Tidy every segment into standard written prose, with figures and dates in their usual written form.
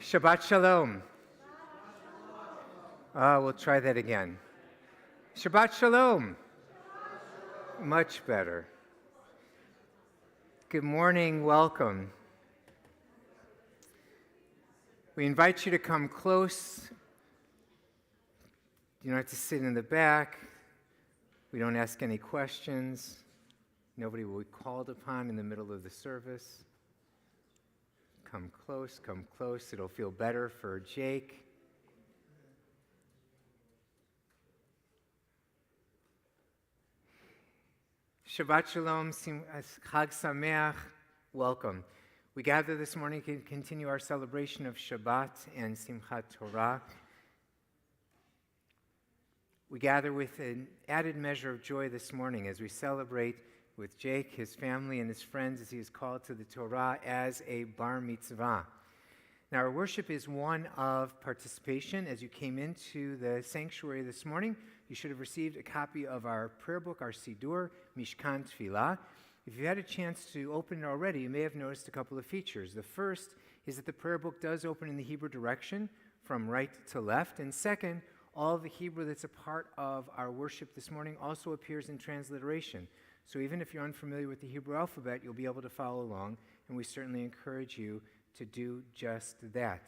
Shabbat Shalom. We'll try that again. Shabbat Shalom. Much better. Good morning, welcome. We invite you to come close. You don't have to sit in the back. We don't ask any questions. Nobody will be called upon in the middle of the service. Come close, come close. It'll feel better for Jake. Shabbat Shalom, Chag Sameach, welcome. We gather this morning to continue our celebration of Shabbat and Simchat Torah. We gather with an added measure of joy this morning as we celebrate with Jake, his family, and his friends as he is called to the Torah as a bar mitzvah. Now, our worship is one of participation. As you came into the sanctuary this morning, you should have received a copy of our prayer book, our Sidur, Mishkan Tfilah. If you had a chance to open it already, you may have noticed a couple of features. The first is that the prayer book does open in the Hebrew direction from right to left. And second, all of the Hebrew that's a part of our worship this morning also appears in transliteration. So even if you're unfamiliar with the Hebrew alphabet, you'll be able to follow along, and we certainly encourage you to do just that.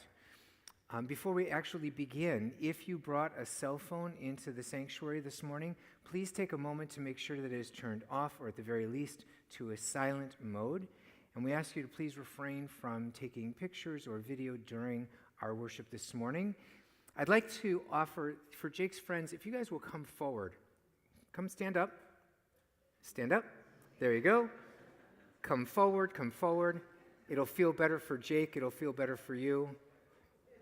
Before we actually begin, if you brought a cell phone into the sanctuary this morning, please take a moment to make sure that it is turned off, or at the very least, to a silent mode. And we ask you to please refrain from taking pictures or video during our worship this morning. I'd like to offer, for Jake's friends, if you guys will come forward. Come stand up. Stand up. There you go. Come forward, come forward. It'll feel better for Jake. It'll feel better for you.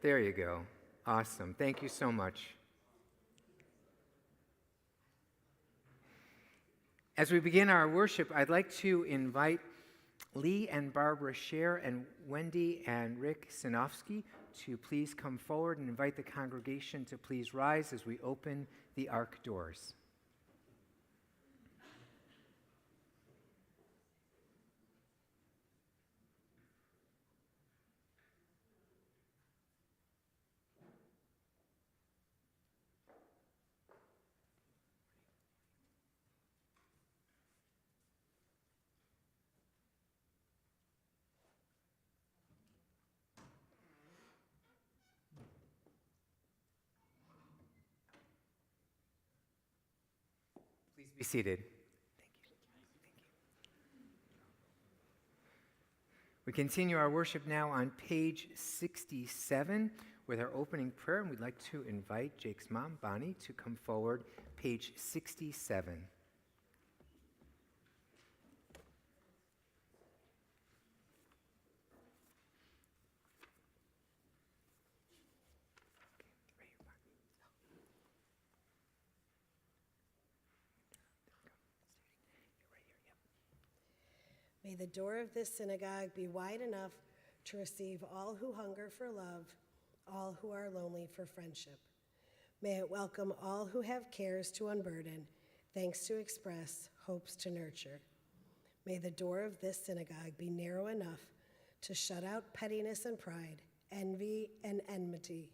There you go. Awesome. Thank you so much. As we begin our worship, I'd like to invite Lee and Barbara Scher and Wendy and Rick Sinofsky to please come forward and invite the congregation to please rise as we open the ark doors. Please be seated. Thank you. We continue our worship now on page 67 with our opening prayer, and we'd like to invite Jake's mom, Bonnie, to come forward, page 67. May the door of this synagogue be wide enough to receive all who hunger for love, all who are lonely for friendship. May it welcome all who have cares to unburden, thanks to express, hopes to nurture. May the door of this synagogue be narrow enough to shut out pettiness and pride, envy and enmity.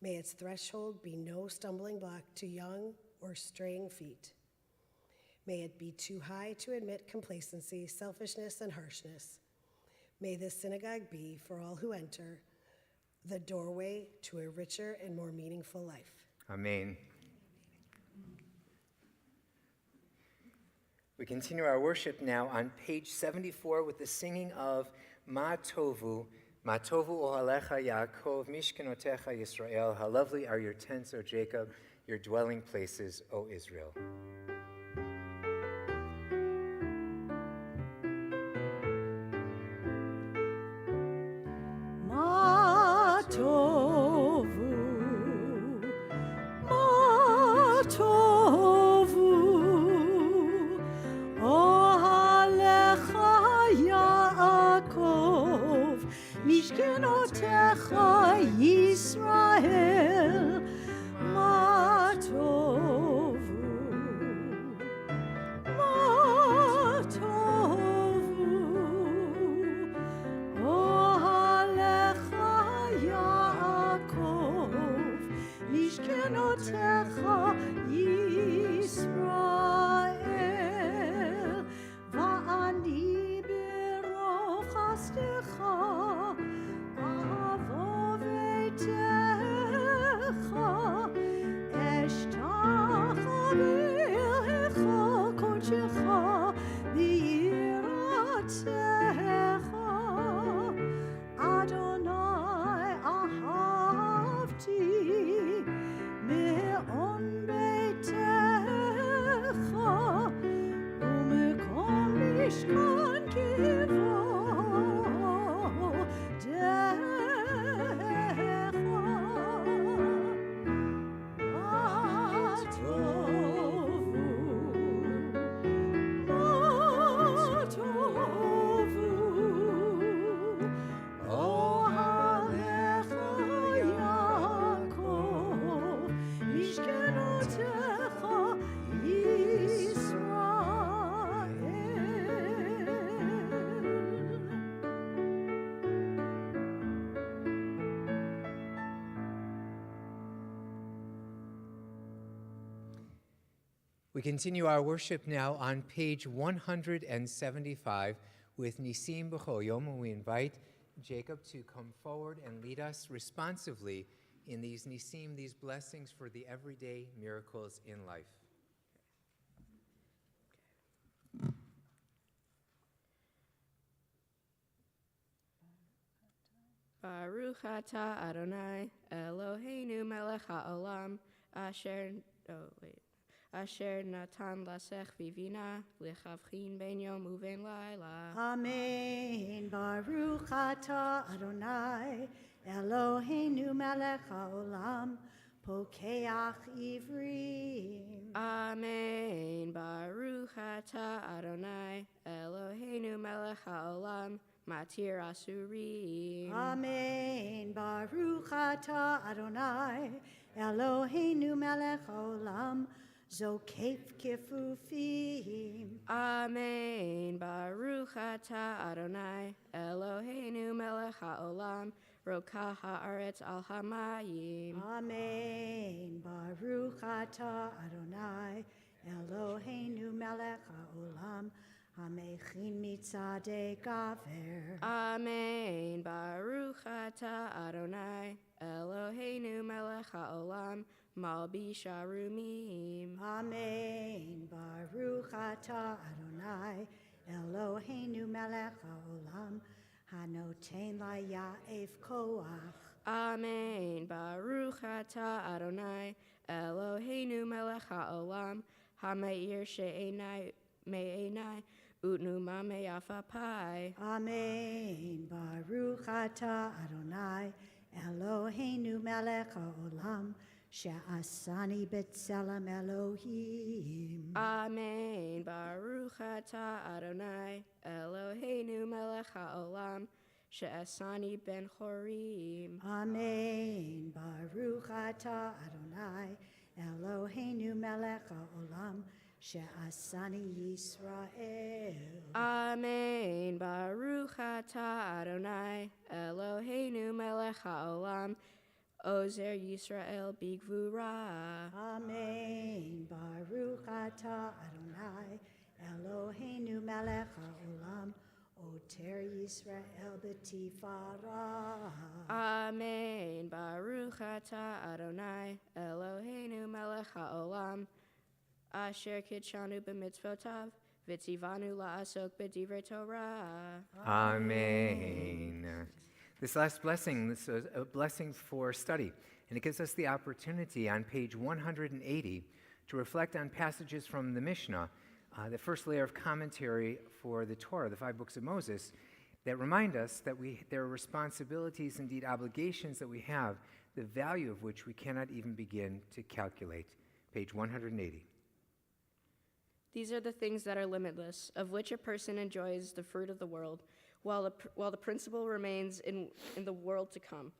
May its threshold be no stumbling block to young or straying feet. May it be too high to admit complacency, selfishness, and harshness. May this synagogue be, for all who enter, the doorway to a richer and more meaningful life. Amen. We continue our worship now on page 74 with the singing of Ma Tovu. Ma Tovu Ohalecha Yaakov, Mishkenotecha Yisrael. How lovely are your tents, O Jacob, your dwelling places, O Israel. Yisrael, ma tovu. We continue our worship now on page 175 with Nisim B'Choyom, and we invite Jacob to come forward and lead us responsively in these Nisim, these blessings for the everyday miracles in life. Baruch atah Adonai Eloheinu melech haolam asher natan lasech vivina lechavchin ben yom uven laila. Amen. Baruch atah Adonai Eloheinu melech haolam pokeach ivrim. Amen. Baruch atah Adonai Eloheinu melech haolam matir asurim. Amen. Baruch atah Adonai Eloheinu melech haolam zokef kefufim. Amen. Baruch atah Adonai Eloheinu melech haolam rokah haaretz al hamayim. Amen. Baruch atah Adonai Eloheinu melech haolam hamechin mitzadei gaver. Amen. Baruch atah Adonai Eloheinu melech haolam malbish arumim. Amen. Baruch atah Adonai Eloheinu melech haolam hanoten laya'ef koach. Amen. Baruch atah Adonai Eloheinu melech haolam hameir she'enai me'enai utnuma me'afapai. Amen. Baruch atah Adonai Eloheinu melech haolam she'asani b'tselem Elohim. Amen. Baruch atah Adonai Eloheinu melech haolam she'asani ben chorim. Amen. Baruch atah Adonai Eloheinu melech haolam she'asani Yisrael. Amen. Baruch atah Adonai Eloheinu melech haolam ozer Yisrael bigvura. Amen. Baruch atah Adonai Eloheinu melech haolam oter Yisrael b'tifara. Amen. Baruch atah Adonai Eloheinu melech haolam asher kitshanu b'mitzvotav v'tzivanu la'asok b'divrei Torah. Amen. This last blessing, this is a blessing for study, and it gives us the opportunity on page 180 to reflect on passages from the Mishnah, the first layer of commentary for the Torah, the 5 books of Moses, that remind us that there are responsibilities, indeed obligations that we have, the value of which we cannot even begin to calculate. Page 180. These are the things that are limitless, of which a person enjoys the fruit of the world, while the principle remains in the world to come.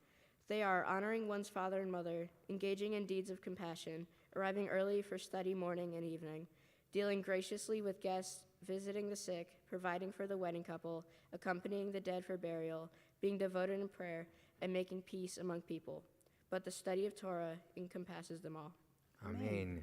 They are honoring one's father and mother, engaging in deeds of compassion, arriving early for study morning and evening, dealing graciously with guests, visiting the sick, providing for the wedding couple, accompanying the dead for burial, being devoted in prayer, and making peace among people. But the study of Torah encompasses them all. Amen.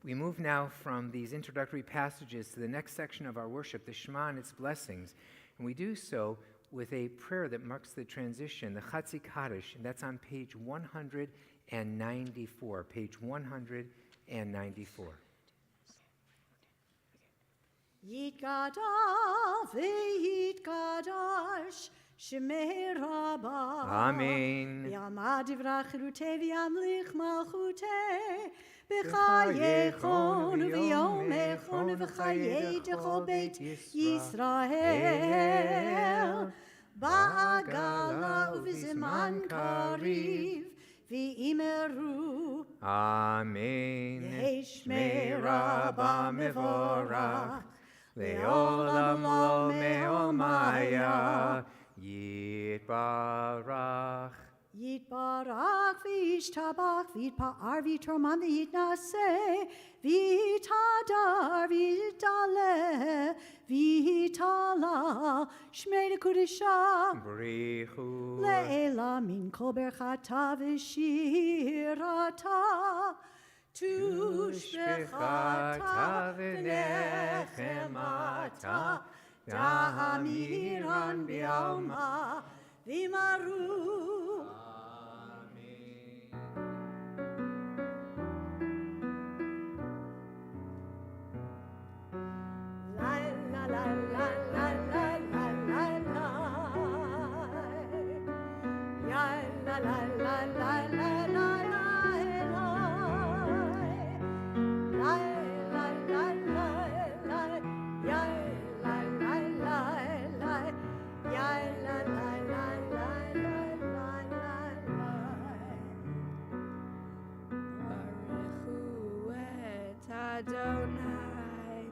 We move now from these introductory passages to the next section of our worship, the Shema and its blessings. And we do so with a prayer that marks the transition, the Chatzi Kaddish, and that's on page 194. Page 194. Yitgadal ve'yitgadash shemei rabah. Amen. Yamad divrach chirutei v'yamlich malchutei b'chayechon v'yomechon v'chayei dechol beit Yisrael ba'agala u'v'ziman kariv v'imeru Amen. Yeshmei Rabba mevorach Le'olam lo me'olmaya Yitbarach. Yitbarach v'yishtabach v'yitpa'ar v'yitroman v'yitnaseh v'yitadar v'yitdaleh v'yitala shmei lekudesha Brichu. le'ela min kol berchata v'shirata Tu Brechata v'nechemata, Dahamiran bi'alma v'maru. Baruchu et Adonai,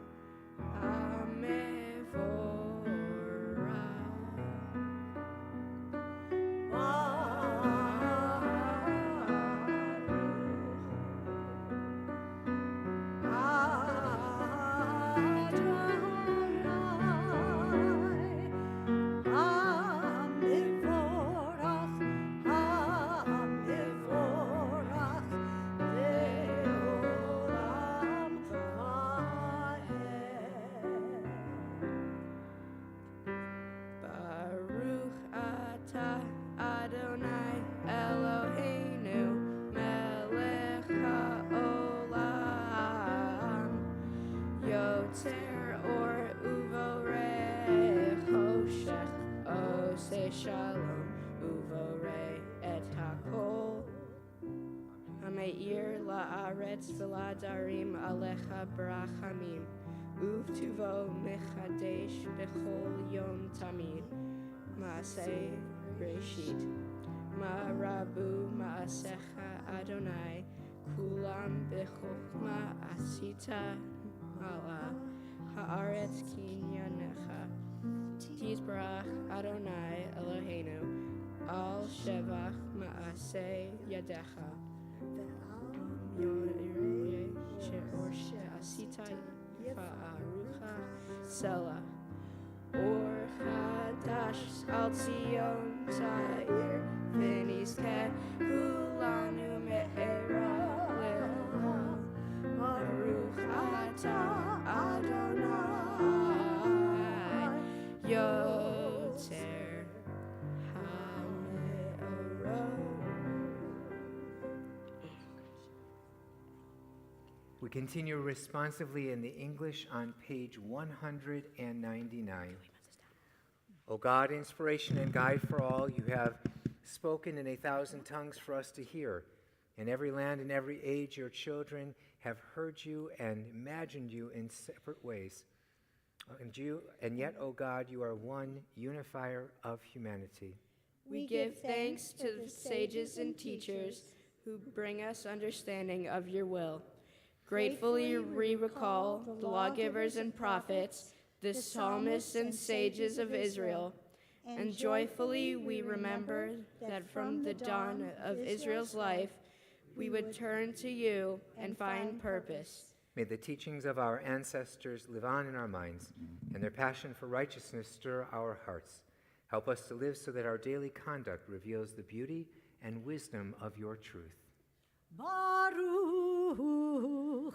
Baruch atah Adonai Eloheinu melech haolam yoter or uvorei choshech oseh shalom uvorei et hakol hameir la'aretz v'ladarim alecha barachamim uvtuvo mechadesh bechol yom tamid Maaseh Reshit Ma'rabu Ma'asecha Adonai Kulam Bechokma Asita Mala Haaretz Kinyanecha Tizbarach Adonai Eloheinu Al Shevach Ma'aseh Yadecha Asita Fa'arucha Selah Or Chadash Al Zion Ta'ir V'nizkeh Kulanu Me'era Le'olam Baruch Atah Adonai Yoter HaMe'orot. We continue responsively in the English on page 199. O God, inspiration and guide for all, you have spoken in 1,000 tongues for us to hear. In every land and every age, your children have heard you and imagined you in separate ways. And yet, O God, you are one unifier of humanity. We give thanks to the sages and teachers who bring us understanding of your will. Gratefully we recall the lawgivers and prophets, the psalmists and sages of Israel, and joyfully we remember that from the dawn of Israel's life we would turn to you and find purpose. May the teachings of our ancestors live on in our minds, and their passion for righteousness stir our hearts. Help us to live so that our daily conduct reveals the beauty and wisdom of your truth. Baruch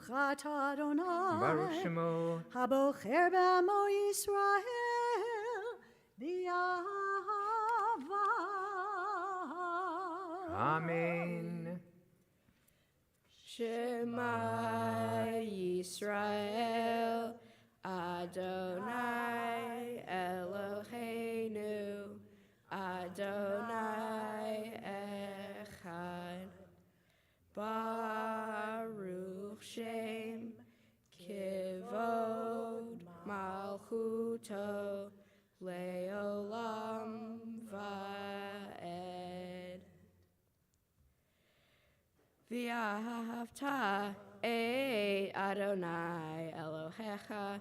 atah Adonai Baruch Shemo. Habocher b'amo Yisrael b'yahava. Amen. Shema Yisrael, Adonai Eloheinu, Adonai Echad. Baruch Shem Kivod Malchuto Leolam Vaed. V'ahavta et Adonai Elohecha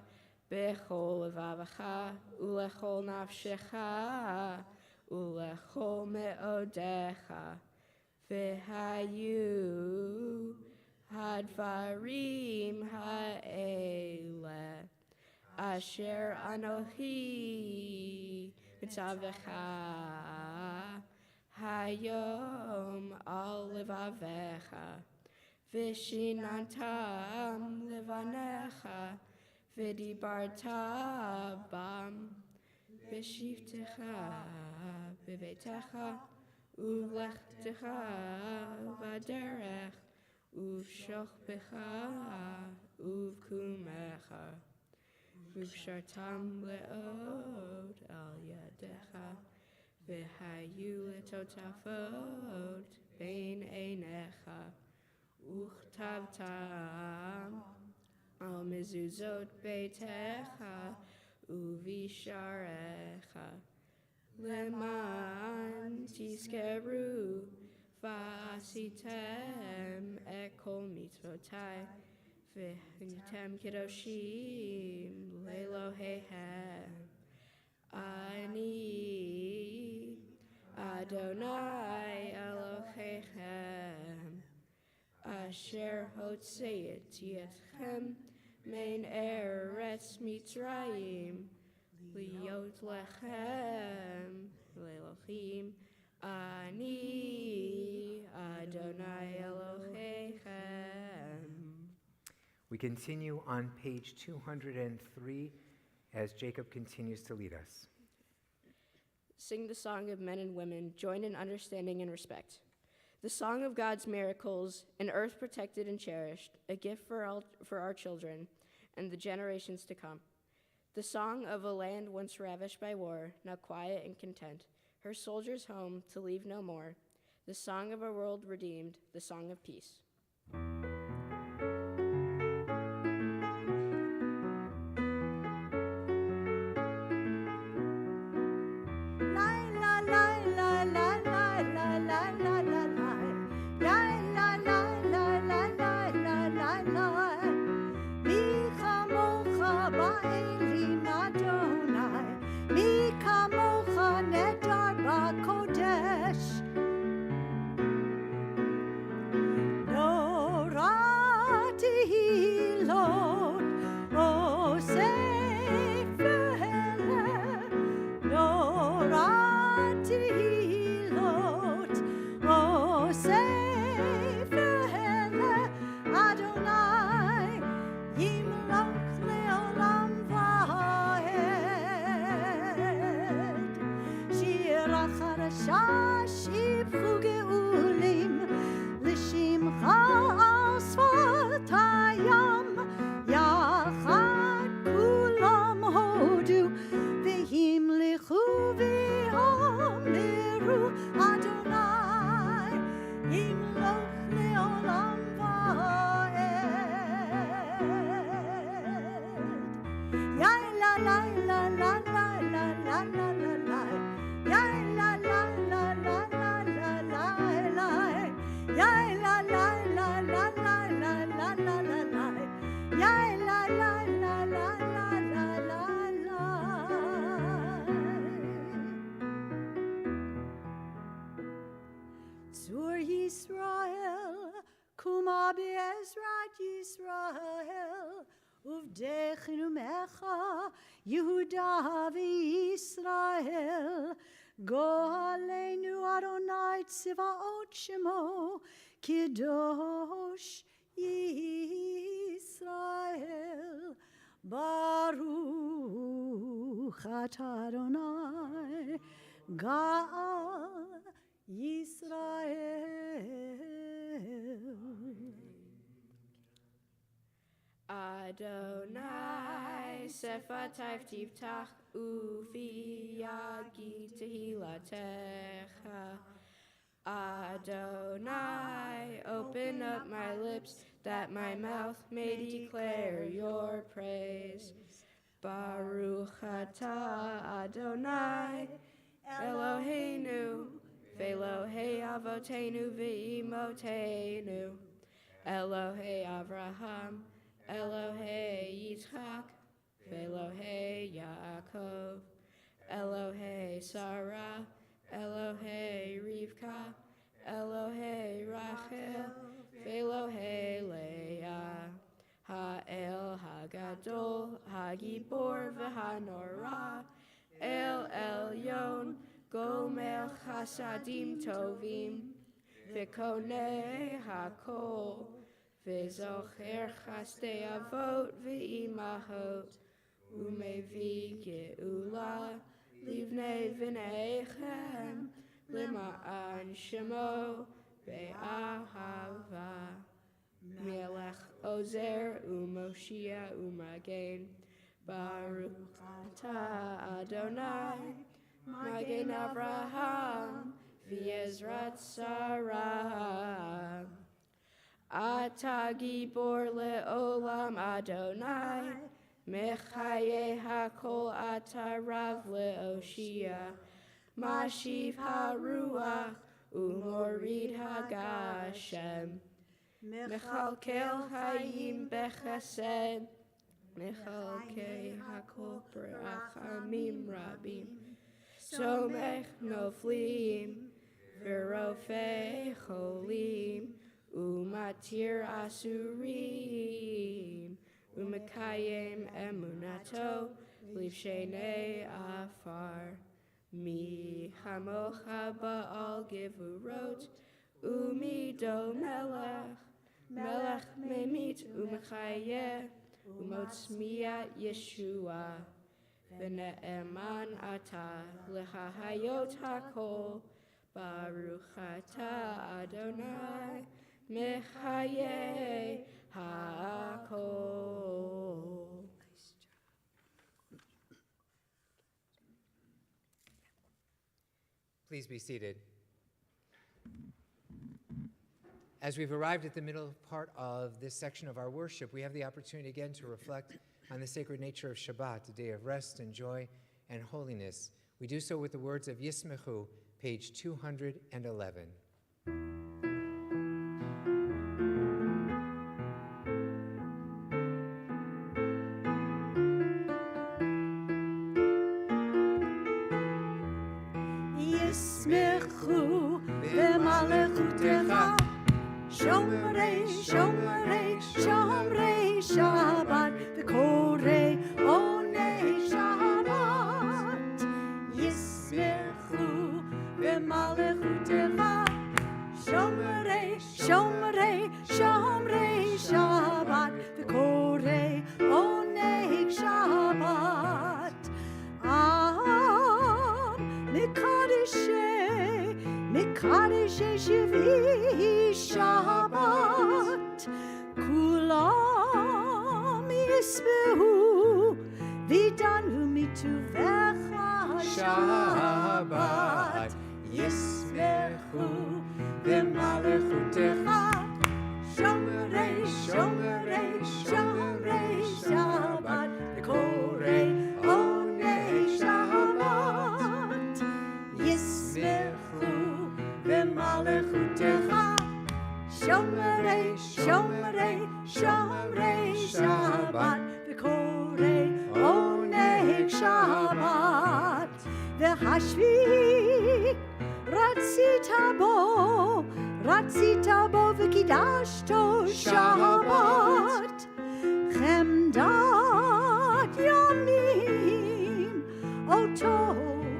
bechol levavecha ulechol nafshecha ulechol me'odecha v'hayu hadvarim ha'ele asher anochi mitzavecha hayom al levavecha Vishinantam levanecha, vidibarta bam, vishivtecha bivetecha, uvlechtecha vaderech, uvshochbecha uvkumecha, uvshartam leod al yadecha, vihayu letotafot bein einecha, Uchtavtam al mezuzot beitecha uvisharecha leman tiskeru vasitem ekol mitzvotai v'hitem kedoshim lelohehem ani Adonai Elohechem Asher hotzeit yetchem mein eretz Mitzrayim liot lechem lelochim ani Adonai Elohechem. We continue on page 203 as Jacob continues to lead us. Sing the song of men and women, join in understanding and respect. The song of God's miracles, an earth protected and cherished, a gift for our children and the generations to come. The song of a land once ravished by war, now quiet and content, her soldiers home to leave no more. The song of a world redeemed, the song of peace. Yisrael, uvdechinu mecha, Yehuda v'Yisrael, Gohalenu Adonai Tzivaot Shemo, Kidosh Yisrael, Baruch Atah Adonai, Ga'al Yisrael. Adonai sefatayv tiftach ufi yagi tehilatecha. Adonai, open up my lips that my mouth may declare your praise. Baruch atah Adonai Eloheinu v'Elohei avotenu v'imotenu Elohei Avraham Elohei Yitzchak v'Elohei Yaakov Elohei Sarah Elohei Rivka Elohei Rachel v'Elohei Leah Ha'el Hagadol Hagibor v'Hanorah El Elyon Gomer Chasadim Tovim V'Konei Hakol V'zocher chastei avot v'imahot, umevi geula livnei v'neichem, lima'an shemo be'ahava. Melech Ozer u'Moshia u'Magen, Baruch atah Adonai, Magen Avraham, v'Yezrat Sarah. Atah gibor le'olam Adonai, Mechaye hakol atah rav le'oshia, Mashiv haruach u'morid hagashem. Mechalkel hayim bechesed, Mechalkei hakol berachamim rabim, Somech noflim, V'rofei cholim, Umatir asurim, Umekayem emunato, Livshenei afar. Mi hamocha ba'al gevurot, Umido melech, Melech memit umechayeh, umotzmiat Yeshua. V'ne'eman atah lehahayot hakol, Baruch atah Adonai, mechayeh hakol. Please be seated. As we've arrived at the middle part of this section of our worship, we have the opportunity again to reflect on the sacred nature of Shabbat, a day of rest and joy and holiness. We do so with the words of Yismechu, page 211. Yismechu b'malechutecha, Shomrei, Shomrei, Shomrei Shabbat, V'korei onei Shabbat. Yismechu b'malechutecha, Shomrei, Shomrei, Shomrei Shabbat, V'korei onei Shabbat. Mikadeshei Shvi Shabbat, Kulam Yisbehu, Vidanu mituvecha Shabbat. Yisbehu v'malechutecha, Shomrei, Shomrei, Shomrei Shabbat, V'korei onei Shabbat. Yisbehu v'malechutecha, Shomrei, Shomrei, Shomrei Shabbat, V'korei onei Shabbat. V'hashvi ratzita bo v'kidashto Shabbat. Chemdat yamim oto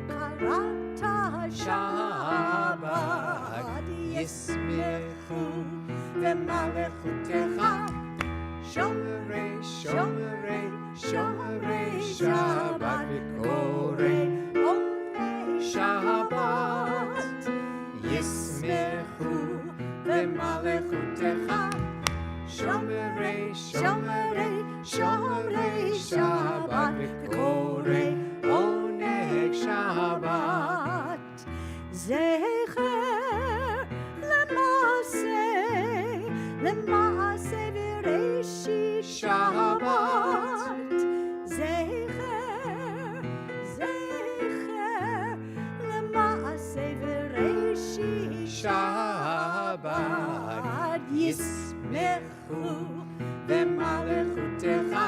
karata Shabbat. Yismechu v'malechutecha, Shomrei, Shomrei, Shomrei Shabbat, V'korei onei Shabbat. Yismechu v'malechutecha, Shomrei, Shomrei, Shomrei Shabbat, V'korei onei Shabbat. Zecher Lema'aseh v'reshit Shabbat. Zecher Lema'aseh v'reshit Shabbat. Yismechu v'malechutecha,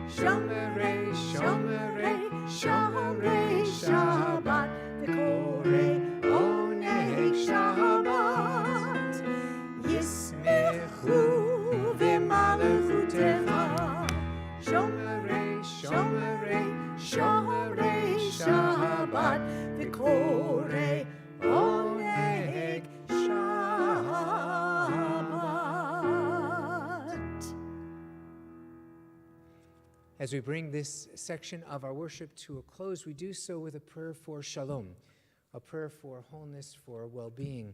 Shomrei, Shomrei, Shomrei Shabbat, V'korei onei Shabbat. Yismechu v'malechutecha, Shomrei, Shomrei, Shomrei Shabbat, V'korei onei Shabbat. As we bring this section of our worship to a close, we do so with a prayer for shalom, a prayer for wholeness, for well-being,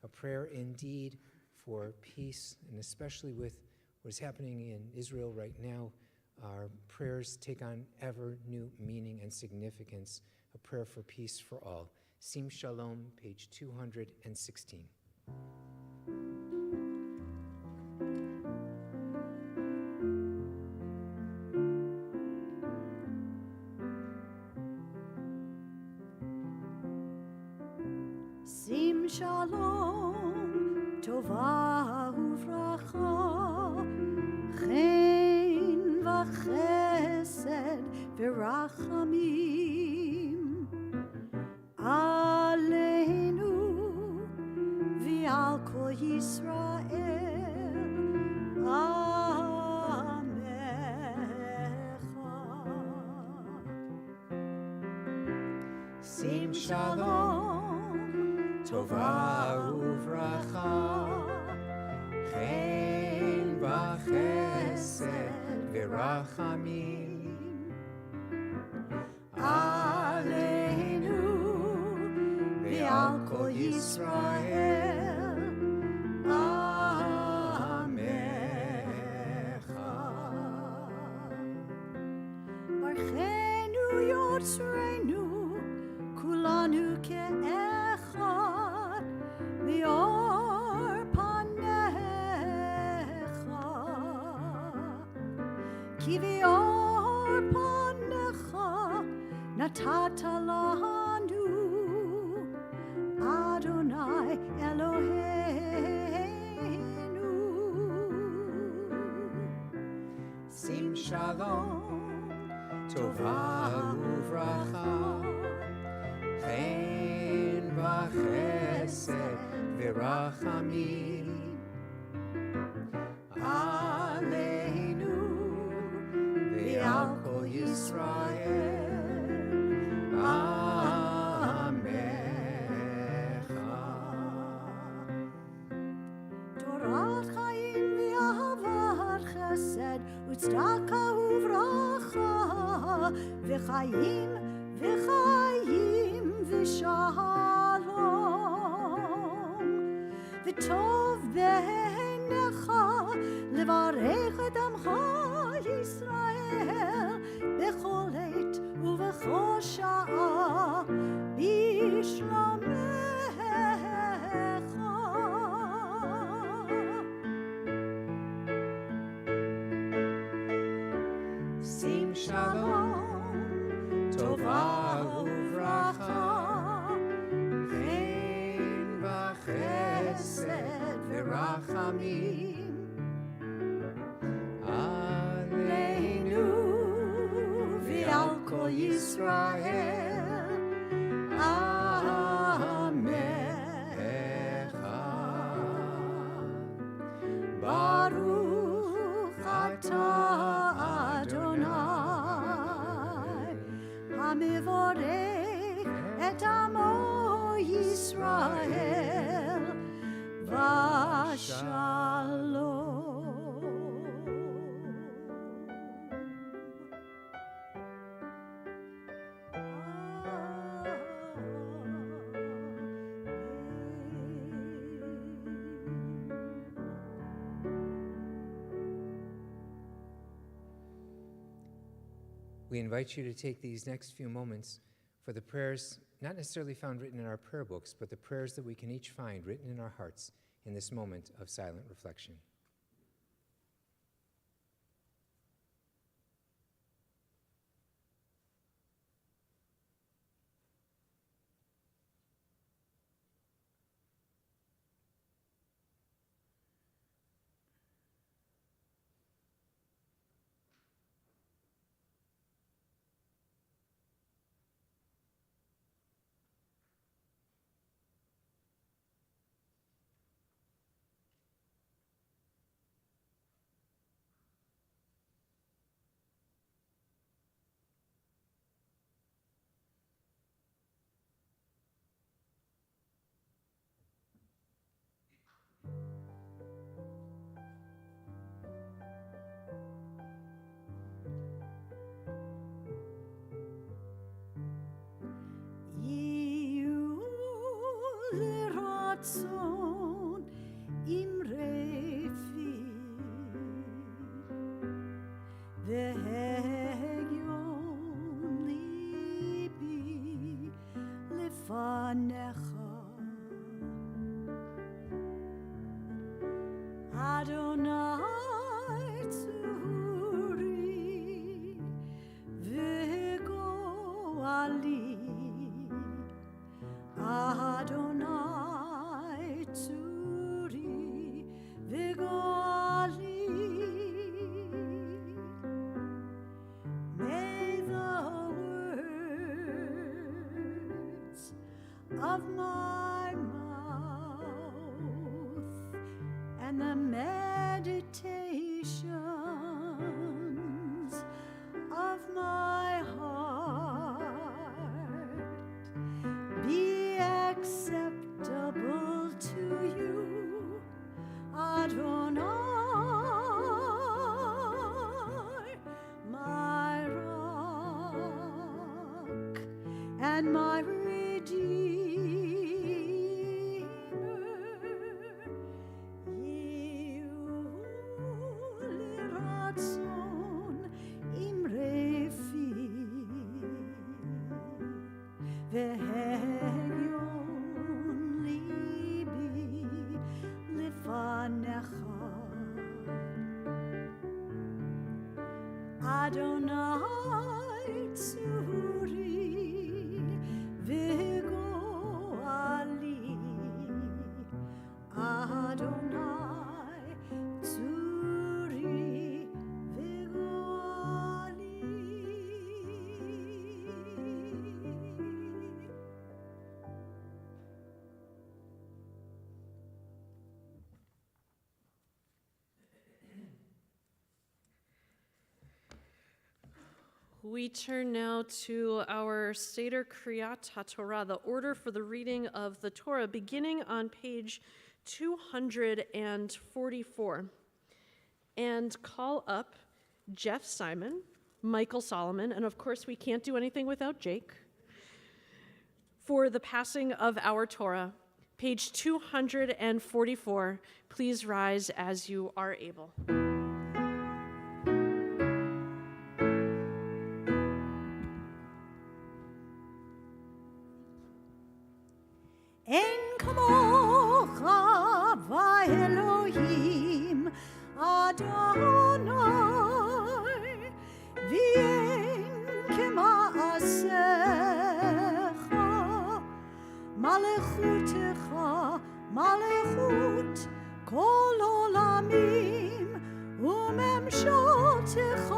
a prayer indeed for peace, and especially with what is happening in Israel right now, our prayers take on ever new meaning and significance, a prayer for peace for all. Sim Shalom, page 216. שים שלום, טובה וברכה, חן וחסד ורחמים, עלינו ועל כל ישראל, עמך. שים שלום, טובה וברכה, חן וחסד ורחמים, עלינו ועל כל ישראל, עמך. ברכנו יוצרנו, כולנו כאחד, מאור פניך, כי באור פניך נתת לנו, אדוני אלוהינו. שים שלום, טובה וברכה, חן וחסד ורחמים, עלינו ועל כל ישראל, עמך. תורת חיים ואהבת חסד וצדקה וברכה, וחיים וחיים ושלום, וטוב בעיניך לברך את עמך ישראל בכל עת ובכל שעה בשלומך. שים שלום, טובה וברכה, חן וחסד ורחמים, עלינו ועל כל ישראל, עמך. ברוך אתה אדוני, המברך את עמו ישראל We invite you to take these next few moments for the prayers not necessarily found written in our prayer books, but the prayers that we can each find written in our hearts in this moment of silent reflection. והגיון ליבי לפניך. אדוני צורי וגואלי, אדוני צורי וגואלי. May the words of my mouth and the meditations of my heart be acceptable to you, Adonai, my rock and my Redeemer. Liratzon imrefi והגיון ליבי לפניך. אדוני צורי וגואלי, אדוני צורי וגואלי. We turn now to our Seder Kriyat HaTorah, the order for the reading of the Torah, beginning on page 244. And call up Jeff Simon, Michael Solomon, and of course we can't do anything without Jake, for the passing of our Torah. Page 244, please rise as you are able. אין כמוך באלוהים אדוני, ואין כמעשיך, מלכותך מלכות כל עולמים, וממשלתך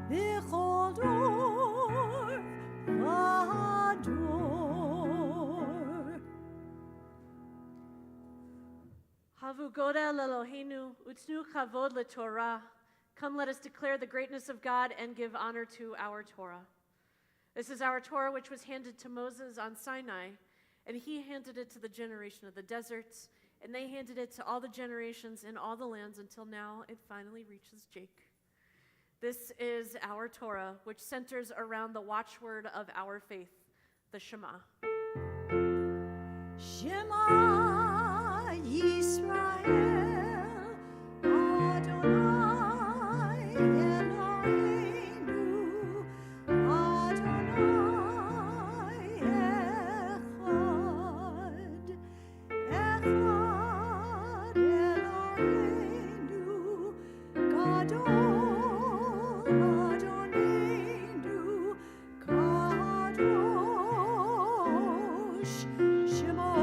בכל דור ודור. Havu Godel Eloheinu, Utnu Kavod LeTorah. Come, let us declare the greatness of God and give honor to our Torah. This is our Torah, which was handed to Moses on Sinai, and he handed it to the generation of the deserts, and they handed it to all the generations in all the lands until now it finally reaches Jake. This is our Torah, which centers around the watchword of our faith, the Shema. Shema Yisrael, Adonai Eloheinu, Adonai Echad, Echad Eloheinu, Gadol Adonenu, Kadosh Shemo.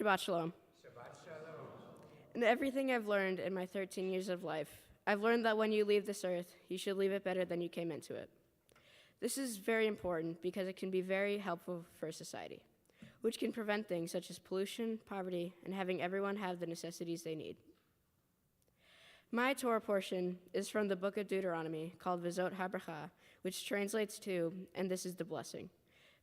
Shabbat Shalom. In everything I've learned in my 13 years of life, I've learned that when you leave this earth, you should leave it better than you came into it. This is very important because it can be very helpful for society, which can prevent things such as pollution, poverty, and having everyone have the necessities they need. My Torah portion is from the book of Deuteronomy called Vizot HaBracha, which translates to, and this is the blessing.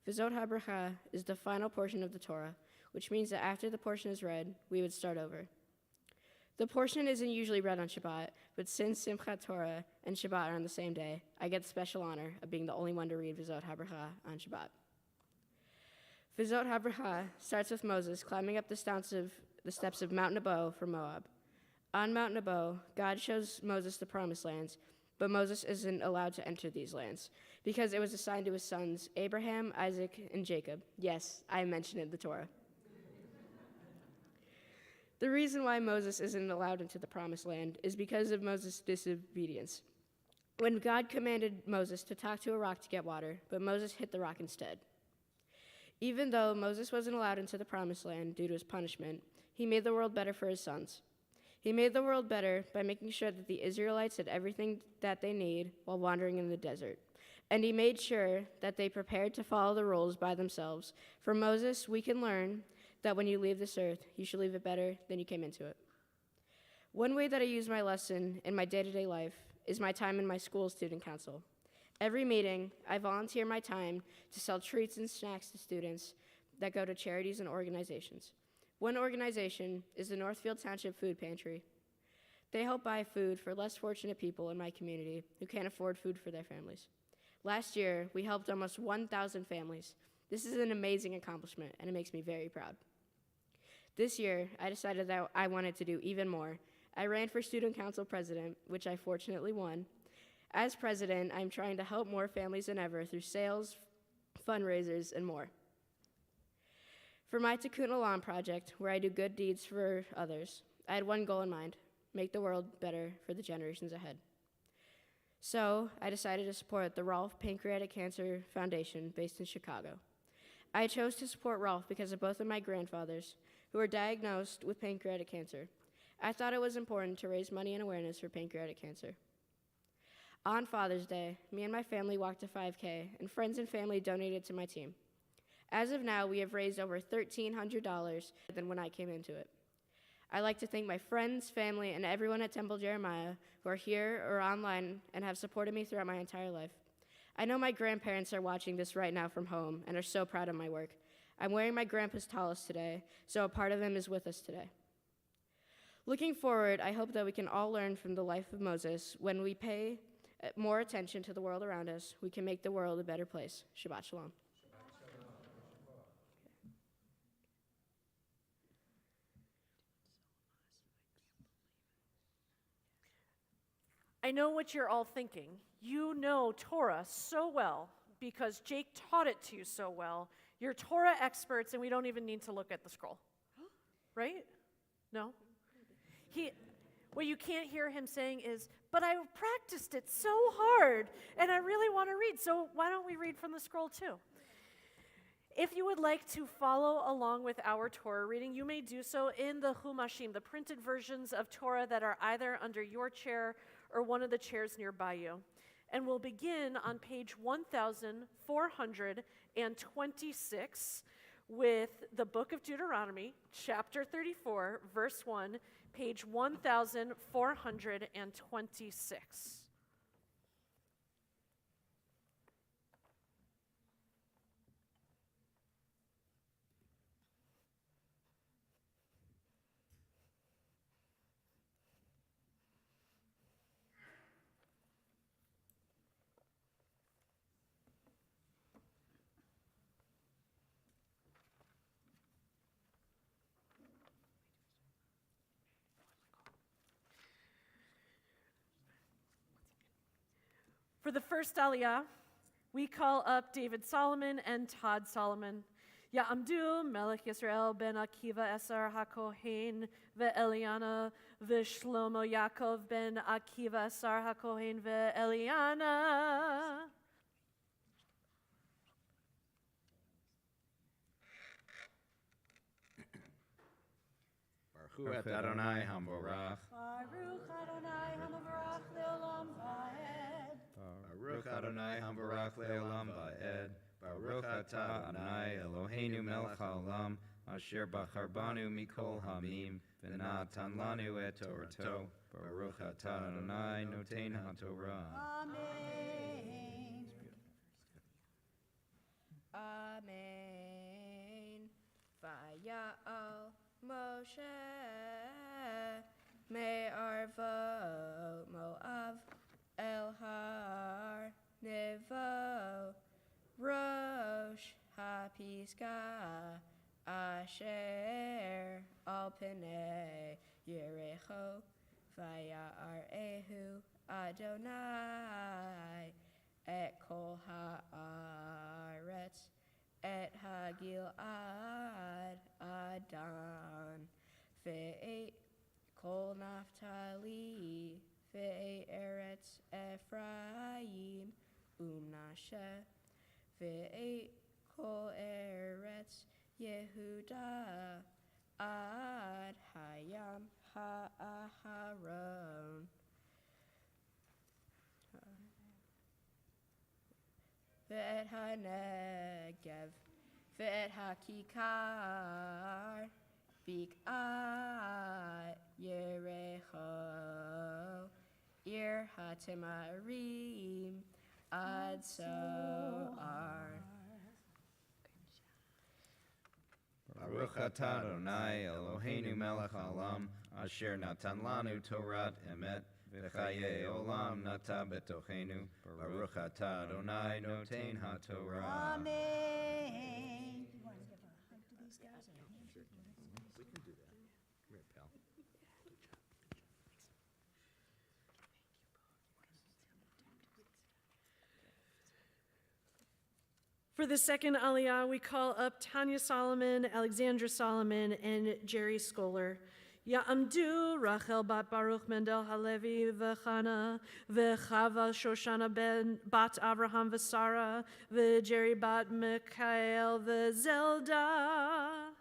Vizot HaBracha is the final portion of the Torah, which means that after the portion is read, we would start over. The portion isn't usually read on Shabbat, but since Simchat Torah and Shabbat are on the same day, I get the special honor of being the only one to read Vizot HaBracha on Shabbat. Vizot HaBracha starts with Moses climbing up the steps of Mount Nebo from Moab. On Mount Nebo, God shows Moses the promised lands, but Moses isn't allowed to enter these lands because it was assigned to his sons, Abraham, Isaac, and Jacob. Yes, I mentioned it in the Torah. The reason why Moses isn't allowed into the promised land is because of Moses' disobedience. When God commanded Moses to talk to a rock to get water, but Moses hit the rock instead. Even though Moses wasn't allowed into the promised land due to his punishment, he made the world better for his sons. He made the world better by making sure that the Israelites had everything that they need while wandering in the desert. And he made sure that they prepared to follow the rules by themselves. From Moses, we can learn that when you leave this earth, you should leave it better than you came into it. One way that I use my lesson in my day-to-day life is my time in my school student council. Every meeting, I volunteer my time to sell treats and snacks to students that go to charities and organizations. One organization is the Northfield Township Food Pantry. They help buy food for less fortunate people in my community who can't afford food for their families. Last year, we helped almost 1,000 families. This is an amazing accomplishment, and it makes me very proud. This year, I decided that I wanted to do even more. I ran for student council president, which I fortunately won. As president, I'm trying to help more families than ever through sales, fundraisers, and more. For my Tikkun Olam project, where I do good deeds for others, I had one goal in mind: make the world better for the generations ahead. So I decided to support the Rolf Pancreatic Cancer Foundation based in Chicago. I chose to support Rolf because of both of my grandfathers, who were diagnosed with pancreatic cancer. I thought it was important to raise money and awareness for pancreatic cancer. On Father's Day, me and my family walked a 5K, and friends and family donated to my team. As of now, we have raised over $1,300 than when I came into it. I'd like to thank my friends, family, and everyone at Temple Jeremiah who are here or online and have supported me throughout my entire life. I know my grandparents are watching this right now from home and are so proud of my work. I'm wearing my grandpa's tallis today, so a part of him is with us today. Looking forward, I hope that we can all learn from the life of Moses. When we pay more attention to the world around us, we can make the world a better place. Shabbat Shalom. I know what you're all thinking. You know Torah so well because Jake taught it to you so well. You're Torah experts, and we don't even need to look at the scroll. Right? No? What you can't hear him saying is, but I practiced it so hard, and I really want to read, so why don't we read from the scroll too? If you would like to follow along with our Torah reading, you may do so in the Humashim, the printed versions of Torah that are either under your chair or one of the chairs nearby you. And we'll begin on page 1426 with the book of Deuteronomy, chapter 34, verse 1, page 1426. For the first aliyah, we call up David Solomon and Todd Solomon. Ya'amdu Melech Yisrael ben Akiva Esar HaKohen ve'Eliana ve'Shlomo Yaakov ben Akiva Esar HaKohen ve'Eliana. Baruch et Adonai Hamborach. Baruch Adonai Hamavarach Leolam Vaed. Baruch Adonai Hamborach Leolam Vaed. Baruch atah Adonai Eloheinu melech haolam, asher bachar banu mikol hamim, v'natan lanu et Torato. Baruch atah Adonai noten haTorah. Amen. Amen. Vaya'al Moshe me'arvo Moav el har nevo Rosh haPisgah asher al pnei Yericho vayar Ehu Adonai et kol haaretz et hagilad Adan ve'et kol Naphtali ve'et eretz Ephraim Umnashe ve'et kol eretz Yehuda ad hayam ha'aharon ve'et ha'negev ve'et ha'kikar bik'at Yerecho ir ha'temarim ad so'ar. Baruch atah Adonai Eloheinu melech haolam, asher natan lanu Torat emet, v'chayei olam nata betochenu. Baruch atah Adonai noten haTorah. Amen. You want to give a hug to these guys? We can do that. Come here, pal. For the second Aliyah, we call up Tanya Solomon, Alexandra Solomon, and Jerry Scholar. Ya'amdu Rachel bat Baruch Mendel Halevi v'Chana v'Chava Shoshana bat Avraham v'Sara v'Jerry bat Mikael v'Zelda.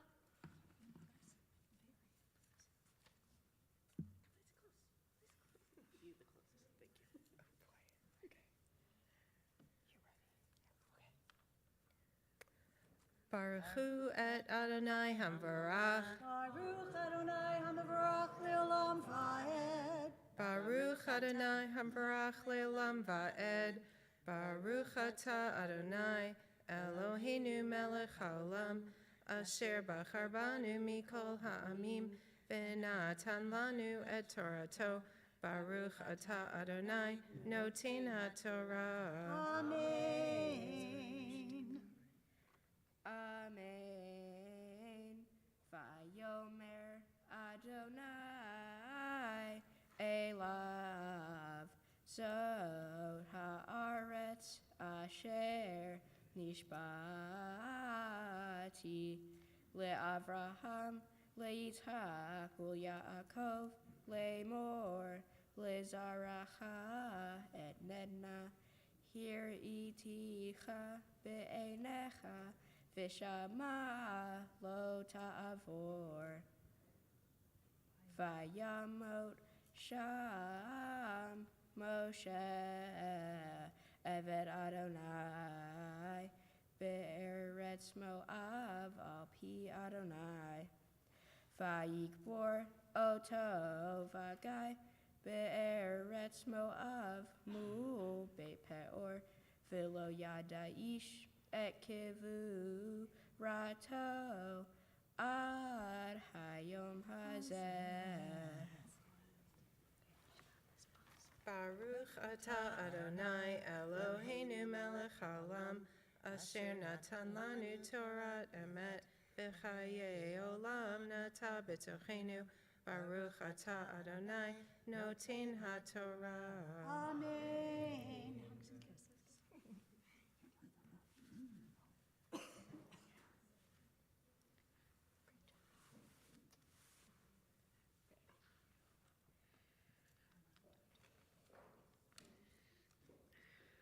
Baruch hu et Adonai Hamvarach. Baruch Adonai Hamavarach Leolam Vaed. Baruch Adonai Hamvarach Leolam Vaed. Baruch atah Adonai Eloheinu melech haolam, asher bachar banu mikol ha'amim, v'natan lanu et Torato. Baruch atah Adonai noten haTorah. Amen. Amen. Vayomer Adonai Elav Zod haaretz asher nishbati leAvraham leYitzhak uLyaakov leMor leZaracha et Nedna hir'iticha be'einecha V'shama lo ta'avor. Vayamot sham Moshe eved Adonai be'eretz Moav al pi Adonai. Vayikbor oto v'gai be'eretz Moav mu beit peor v'lo yadaish et kivu rato ad hayom hazeh. Baruch atah Adonai Eloheinu melech haolam, asher natan lanu Torat emet, v'chayei olam nata betochenu. Baruch atah Adonai noten haTorah. Amen.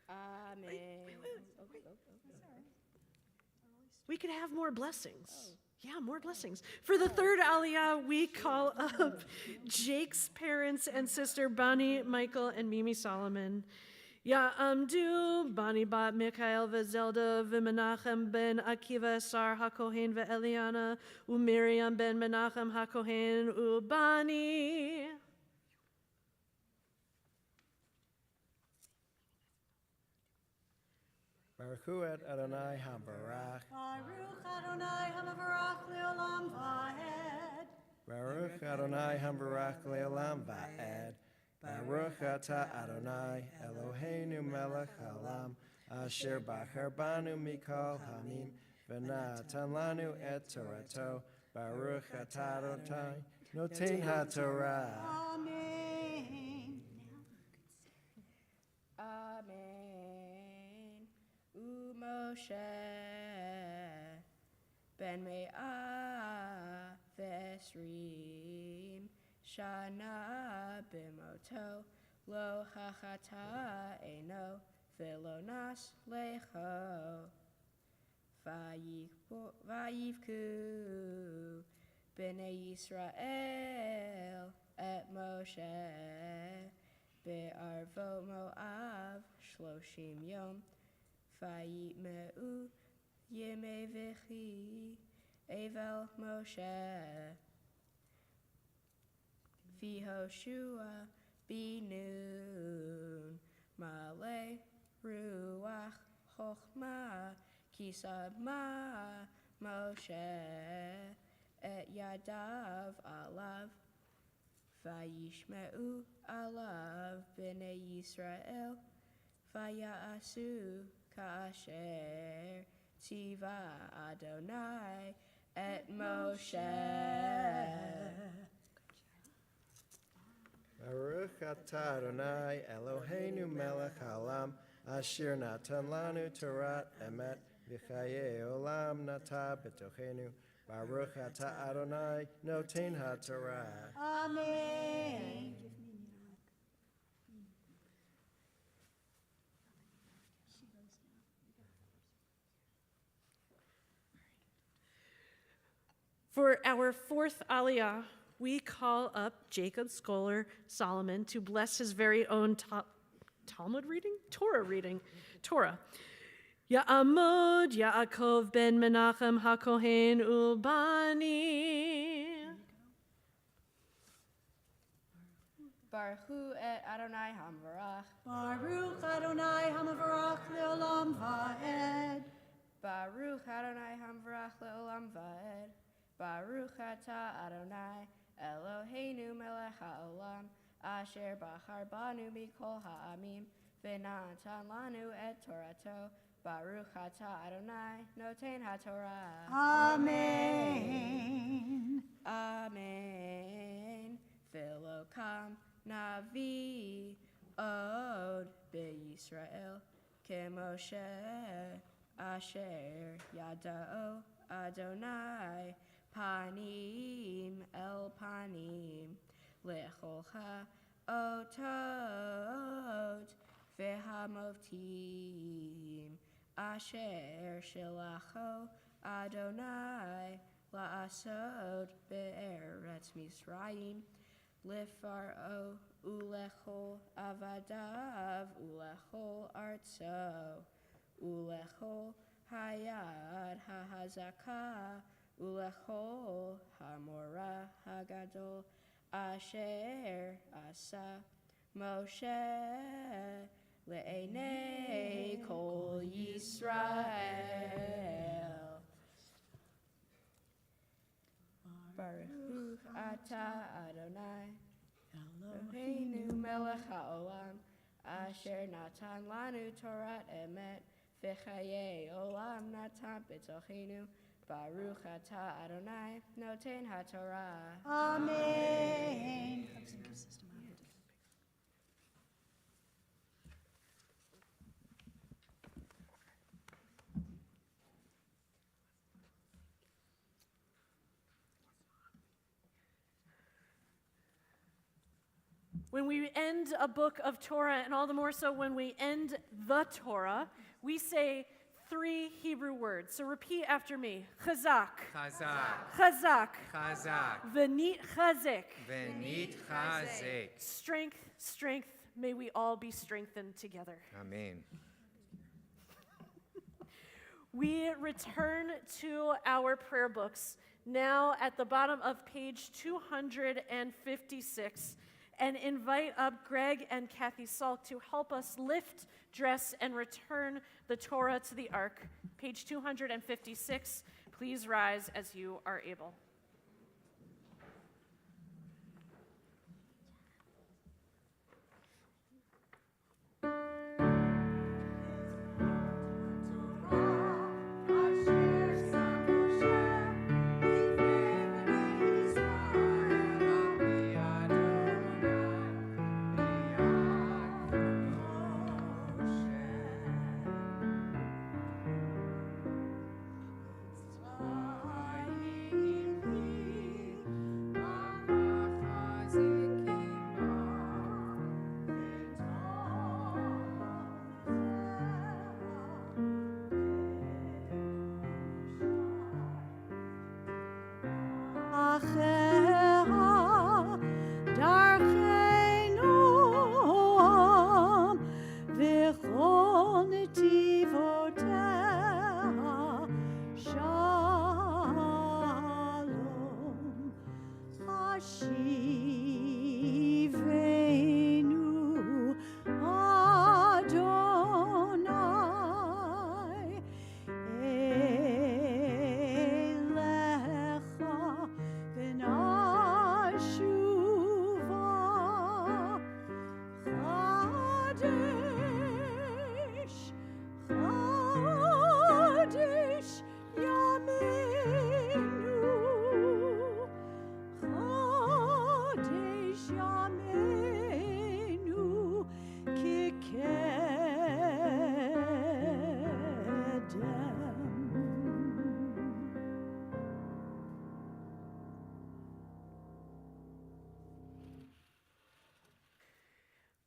Amen. We could have more blessings. Yeah, more blessings. For the third Aliyah, we call up Jake's parents and sister, Bonnie, Michael, and Mimi Solomon. Ya amdu, Bani bat Mikhael veZelda v'Menachem ben Akiva sar hakohen ve'Eliana uMiriam ben Menachem hakohen uBani. Baruch hu et Adonai HaBarach. Baruch Adonai Hamavarach Leolam Vaed. Baruch Adonai HaBarach Leolam Va'ed. Baruch Ata Adonai Eloheinu Melech Haolam Asher Bachar Banu Mikol Hamim V'natan Lanu et Torato. Baruch Ata Adonai Noten HaTorah. Amen. Amen. Moshe ben Me'ah Vesrim Shana b'moto lo hachata eno v'lo nas lecho vayivku b'nei Yisrael et Moshe be'arvot Moav shloshim yom vayitmeu yemei v'chi Evel Moshe V'Hoshua binun Malei Ruach Chochma Kisama Moshe Et Yadav Alav Vayishmeu Alav B'nei Yisrael Vaya'asu Ka'asher Tiva Adonai Et Moshe. Baruch Ata Adonai Eloheinu Melech Haolam Asher Natan Lanu Torat Emet V'chayei Olam Nata B'tochenu. Baruch Ata Adonai Noten HaTorah. Amen. For our fourth Aliyah, we call up Jacob's scholar Solomon to bless his very own Talmud reading? Torah reading. Torah. Ya'amod Yaakov ben Menachem HaKohen uBani. Baruch hu et Adonai Hamvarach. Baruch Adonai Hamavarach Leolam Vaed. Baruch Adonai Hamvarach leolam vaed. Baruch Ata Adonai Eloheinu melech haolam asher bachar banu mikol ha'amim v'natan lanu et Torato. Baruch Ata Adonai noten HaTorah. Amen. Amen. Philokam Navi Od B'Yisrael Kemoshe Asher Yadao Adonai Panim El Panim Lechol Ha'otot Ve'hamoftim Asher Shelacho Adonai La'asod Be'eretz Misraim Lefaro Ulechol Avadav Ulechol Artso Ulechol Hayad HaHazaka Ulechol Hamora Hagadol Asher Asa Moshe Le'enei Kol Yisrael. Baruch Ata Adonai Eloheinu melech haolam Asher natan lanu Torat emet V'chayei olam natan b'tochenu. Baruch Ata Adonai noten HaTorah. Amen. When we end a book of Torah, and all the more so when we end the Torah, we say, 3 Hebrew words. So repeat after me. Chazak. Chazak. Chazak. Chazak. V'nit chazek. Venit chazek. Strength, strength. May we all be strengthened together. Amen. We return to our prayer books now at the bottom of page 256 and invite up Greg and Kathy Salk to help us lift, dress, and return the Torah to the ark. Page 256. Please rise as you are able.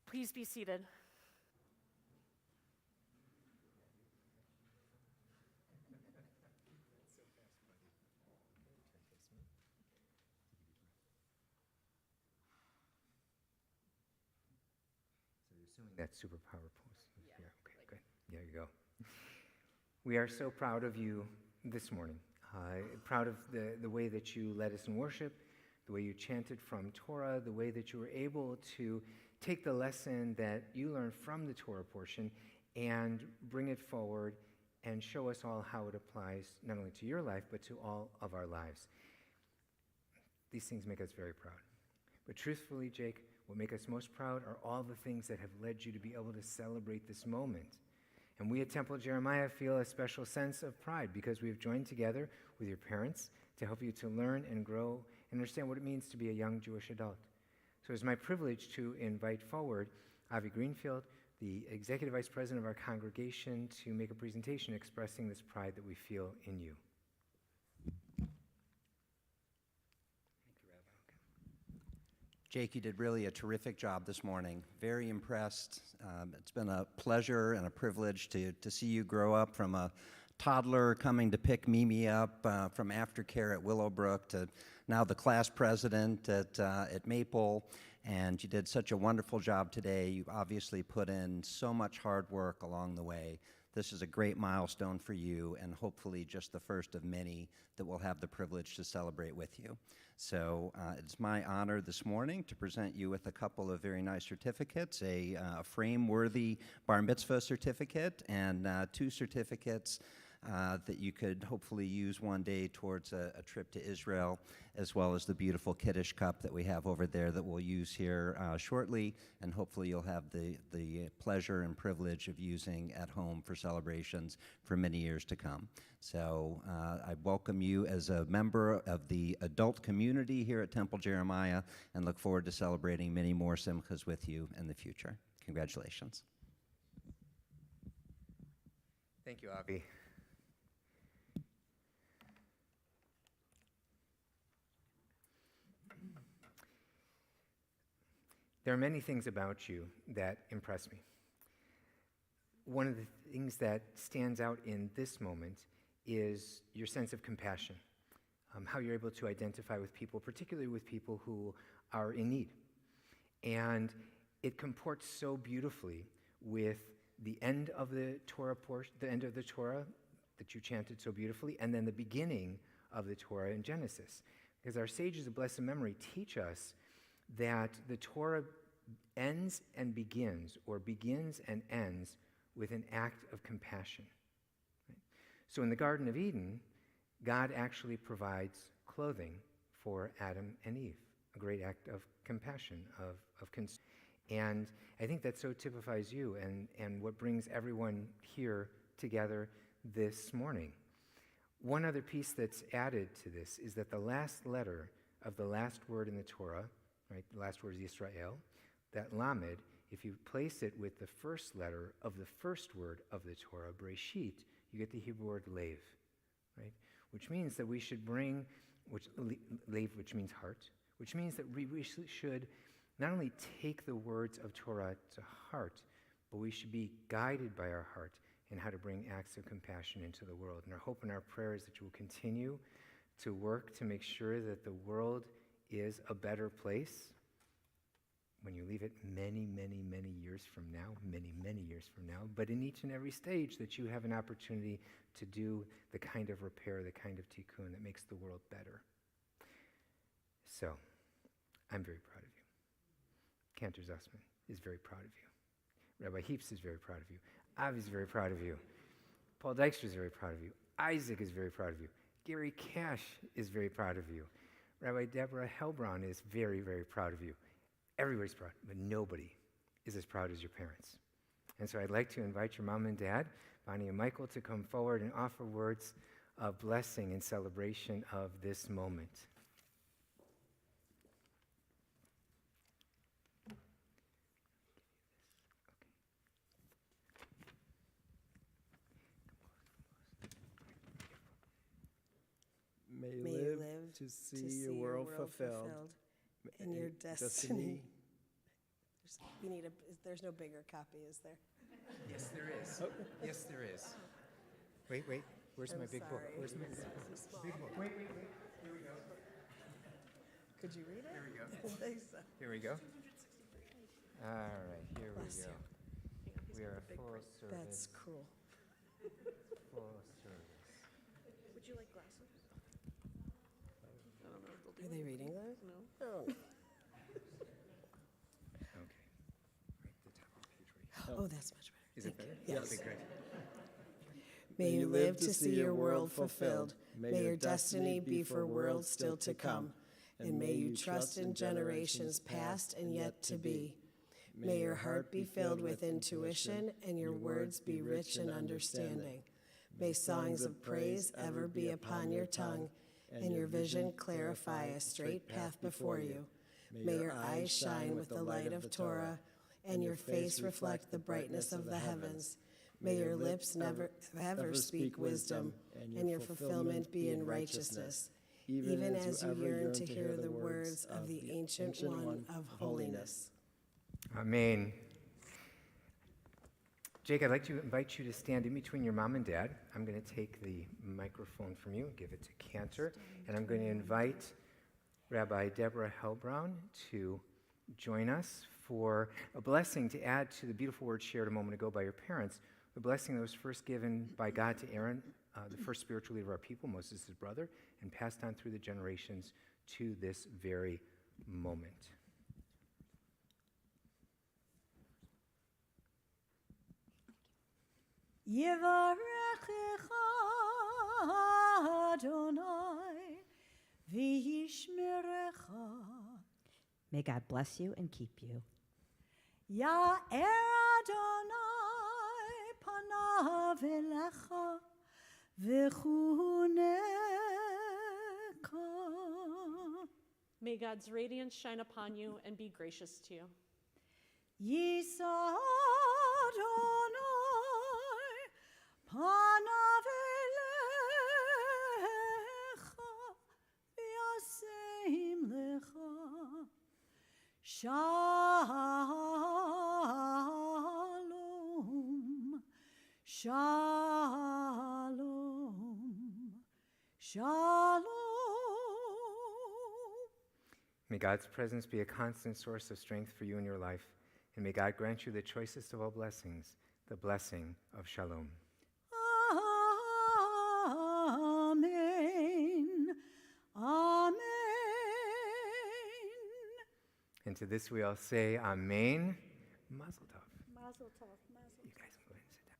Please be seated. That's superpower pose. Yeah, okay, good. There you go. We are so proud of you this morning. Proud of the way that you led us in worship, the way you chanted from Torah, the way that you were able to take the lesson that you learned from the Torah portion and bring it forward and show us all how it applies not only to your life, but to all of our lives. These things make us very proud. But truthfully, Jake, what makes us most proud are all the things that have led you to be able to celebrate this moment. And we at Temple Jeremiah feel a special sense of pride because we have joined together with your parents to help you to learn and grow and understand what it means to be a young Jewish adult. So it's my privilege to invite forward Avi Greenfield, the Executive Vice President of our congregation, to make a presentation expressing this pride that we feel in you. Jake, you did really a terrific job this morning. Very impressed. It's been a pleasure and a privilege to see you grow up from a toddler coming to pick Mimi up from aftercare at Willowbrook to now the class president at Maple. And you did such a wonderful job today. You've obviously put in so much hard work along the way. This is a great milestone for you and hopefully just the first of many that we'll have the privilege to celebrate with you. So it's my honor this morning to present you with a couple of very nice certificates, a frame-worthy bar mitzvah certificate and 2 certificates that you could hopefully use one day towards a trip to Israel, as well as the beautiful Kiddush cup that we have over there that we'll use here shortly, and hopefully you'll have the pleasure and privilege of using at home for celebrations for many years to come. So I welcome you as a member of the adult community here at Temple Jeremiah and look forward to celebrating many more simchas with you in the future. Congratulations. Thank you, Avi. There are many things about you that impress me. one of the things that stands out in this moment is your sense of compassion, how you're able to identify with people, particularly with people who are in need. And it comports so beautifully with the end of the Torah portion, the end of the Torah that you chanted so beautifully, and then the beginning of the Torah in Genesis. Because our sages of blessed memory teach us that the Torah ends and begins, or begins and ends, with an act of compassion. Right? So in the Garden of Eden, God actually provides clothing for Adam and Eve, a great act of compassion, of concern. And I think that so typifies you and what brings everyone here together this morning. One other piece that's added to this is that the last letter of the last word in the Torah, right, the last word is Yisrael, that Lamed, if you place it with the first letter of the first word of the Torah, Bereshit, you get the Hebrew word Lev, right? Which means that we should bring, Lev, which means heart, which means that we should not only take the words of Torah to heart, but we should be guided by our heart in how to bring acts of compassion into the world. And our hope and our prayer is that you will continue to work to make sure that the world is a better place when you leave it many, many, many years from now, many years from now, but in each and every stage that you have an opportunity to do the kind of repair, the kind of tikkun that makes the world better. So, I'm very proud of you. Cantor Zussman is very proud of you. Rabbi Heaps is very proud of you. Avi is very proud of you. Paul Dykstra is very proud of you. Isaac is very proud of you. Gary Cash is very proud of you. Rabbi Deborah Hellbrown is very, very proud of you. Everybody's proud, but nobody is as proud as your parents. And so I'd like to invite your mom and dad, Bonnie and Michael, to come forward and offer words of blessing and celebration of this moment. May you live to see your world fulfilled and your destiny. There's no bigger copy, is there? Yes, there is. Yes, there is. Wait. Where's my big book? Where's my big book? Wait. Here we go. Could you read it? Here we go. I think so. Here we go. All right, here we Bless go. We are a full service. That's cool. Full service. Would you like glasses? I don't know if they'll do Are they reading those? No. Oh. Okay. Right, the top of the page right here. Oh, that's much better. Is it Thank better? you. Yes. Okay, great. May you live to see your world fulfilled. May your destiny be for worlds still to come. And may you trust in generations past and yet to be. May your heart be filled with intuition and your words be rich in understanding. May songs of praise ever be upon your tongue and your vision clarify a straight path before you. May your eyes shine with the light of Torah and your face reflect the brightness of the heavens. May your lips never ever speak wisdom and your fulfillment be in righteousness, even as you yearn to hear the words of the Ancient One of holiness. Amen. Jake, I'd like to invite you to stand in between your mom and dad. I'm going to take the microphone from you and give it to Cantor, and I'm going to invite Rabbi Deborah Hellbrown to join us for a blessing to add to the beautiful words shared a moment ago by your parents, the blessing that was first given by God to Aaron, the first spiritual leader of our people, Moses' brother, and passed on through the generations to this very moment. Yevarechecha Adonai v'yishmerecha. May God bless you and keep you. Ya'er Adonai panav elecha v'chuneka. May God's radiance shine upon you and be gracious to you. Yisa Adonai panav elecha v'yaseim lecha shalom Shalom. Shalom. May God's presence be a constant source of strength for you in your life, and may God grant you the choicest of all blessings, the blessing of shalom. Amen. Amen. And to this we all say, Amen. Mazel tov. Mazel tov. Mazel You guys can go ahead and sit down.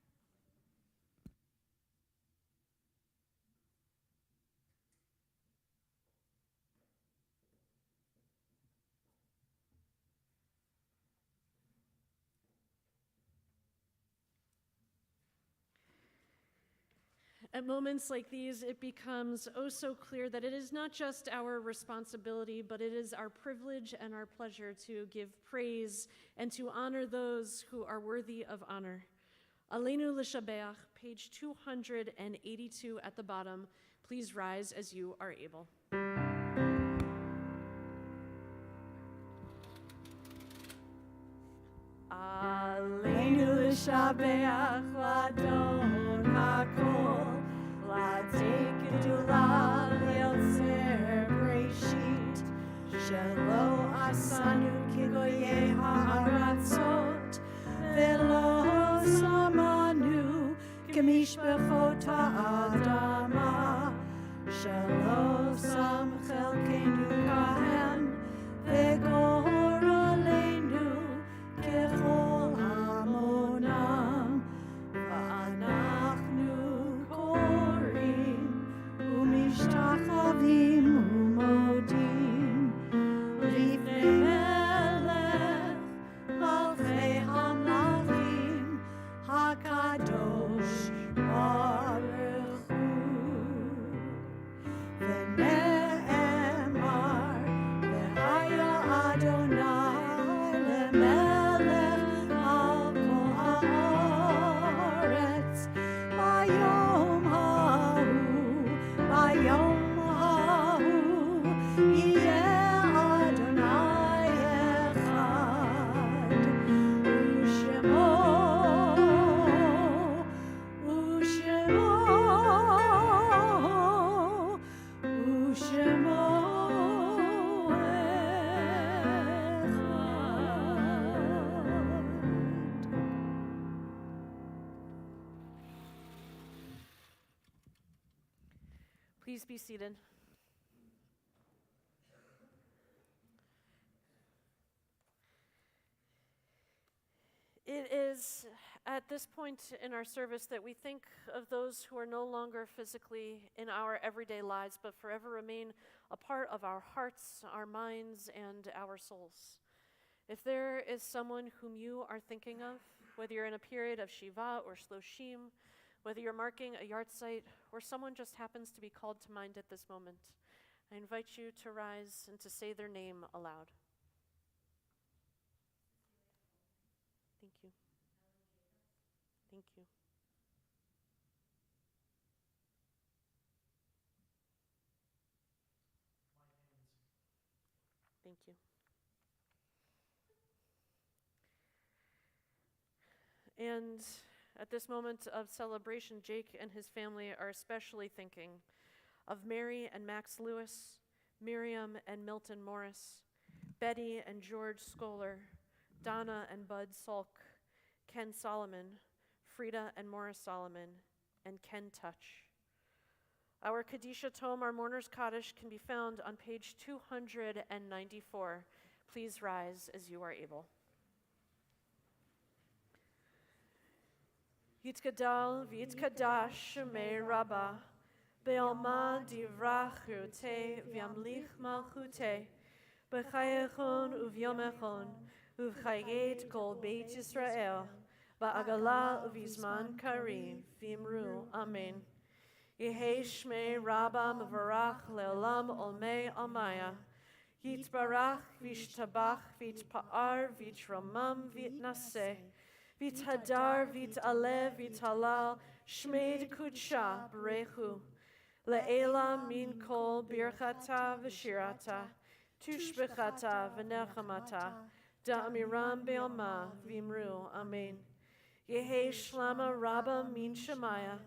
At moments like these, it becomes oh so clear that it is not just our responsibility, but it is our privilege and our pleasure to give praise and to honor those who are worthy of honor. Aleinu l'shabeach, page 282 at the bottom. Please rise as you are able. Aleinu l'shabeach l'adon hakol, l'adzik gedulah liotzer breshit, shelo asanu kigoyei ha'aratzot, velo samanu k'mishpachot ha'adama, shelo sam chelkenu kahem, v'gor aleinu ככל המונם, ואנחנו קוראים ומשתחווים ומודים לפני מלך מלכי המלכים הקדוש ברוך הוא. ונאמר והיה אדוני Please be seated. It is at this point in our service that we think of those who are no longer physically in our everyday lives, but forever remain a part of our hearts, our minds, and our souls. If there is someone whom you are thinking of, whether you're in a period of Shiva or Shloshim, whether you're marking a yahrzeit, or someone just happens to be called to mind at this moment, I invite you to rise and to say their name aloud. Thank you. Thank you. Thank you. And at this moment of celebration, Jake and his family are especially thinking of Mary and Max Lewis, Miriam and Milton Morris, Betty and George Scholar, Donna and Bud Salk, Ken Solomon, Frida and Morris Solomon, and Ken Touch. Our Kadisha tome, our Mourner's Kaddish, can be found on page 294. Please rise as you are able. Yitkadal v'yitkadash shemei Rabbah, be'alma divrach chirutei v'yamlich malchutei, b'chayechon uvyomechon, uv'chayet kol beit Yisrael, ba'agala uv'izman karim, v'imru, amen. Yehei shmei Rabbah mevarach le'olam olmei almaya, yitbarach v'yishtabach v'yitpa'ar v'yitramam v'yitnaseh, Vit hadar, vit alev, vit halal, shmeid kudsha, berechu. Le'ela min kol birchata v'shirata, tushbechata v'nechamata, da'amiram be'alma, v'imru, amen. Yehi Shlama Rabba Min Shemaya,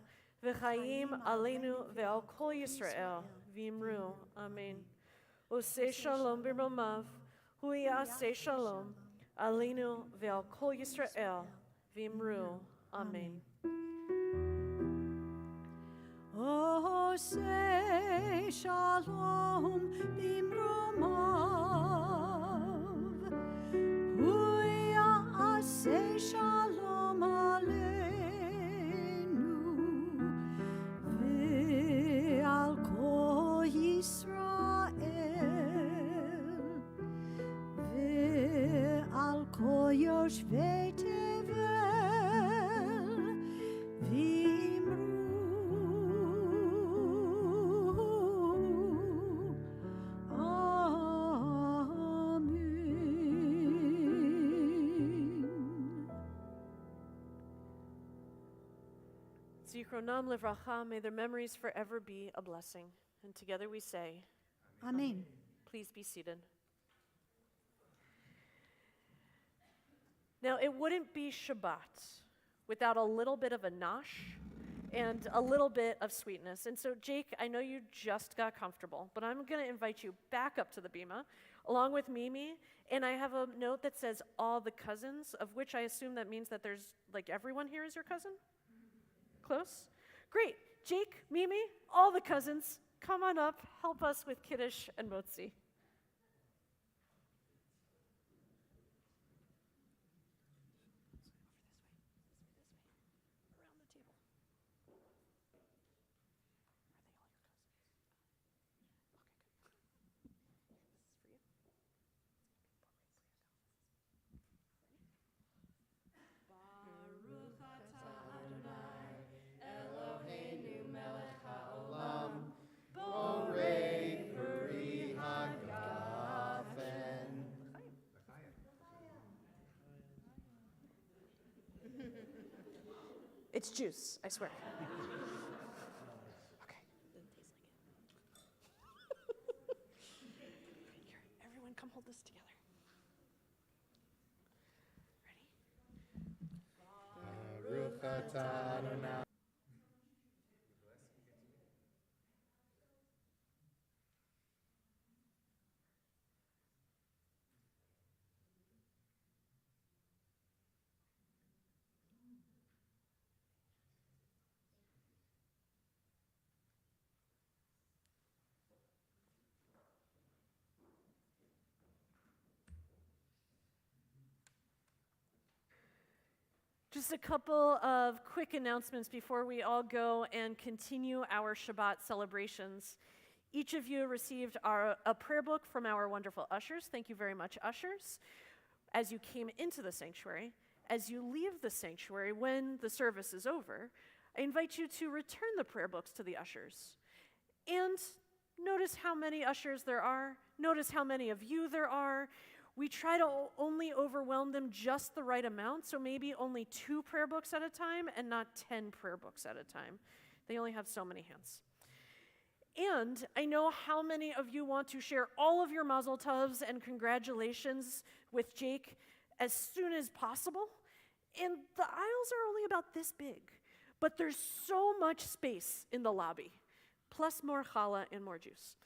V'chaim Aleinu Ve'al Kol Yisrael, V'imru, Amen. Oseh Shalom B'romav, Hu Ya'aseh Shalom, Aleinu Ve'al Kol Yisrael, V'imru, Amen. Oh, say shalom bimromav. Huya say shalom aleinu. Ve'al kol Yisrael. Ve'al kol yoshvei tevel. Zichronam livracha, may their memories forever be a blessing. And together we say, Amen. please be seated. Now, it wouldn't be Shabbat without a little bit of a nosh and a little bit of sweetness. And so, Jake, I know you just got comfortable, but I'm going to invite you back up to the bima, along with Mimi, and I have a note that says all the cousins, of which I assume that means that there's, like, everyone here is your cousin? Close? Great. Jake, Mimi, all the cousins, come on up, help us with Kiddush and Motzi. It's juice, I swear. Okay. Here, everyone come hold this together. Ready? Baruch atah Adonai. Just a couple of quick announcements before we all go and continue our Shabbat celebrations. Each of you received a prayer book from our wonderful ushers. Thank you very much, ushers. As you came into the sanctuary, as you leave the sanctuary when the service is over, I invite you to return the prayer books to the ushers. And notice how many ushers there are. Notice how many of you there are. We try to only overwhelm them just the right amount, so maybe only 2 prayer books at a time and not 10 prayer books at a time. They only have so many hands. And I know how many of you want to share all of your mazel tovs and congratulations with Jake as soon as possible. And the aisles are only about this big, but there's so much space in the lobby, plus more challah and more juice.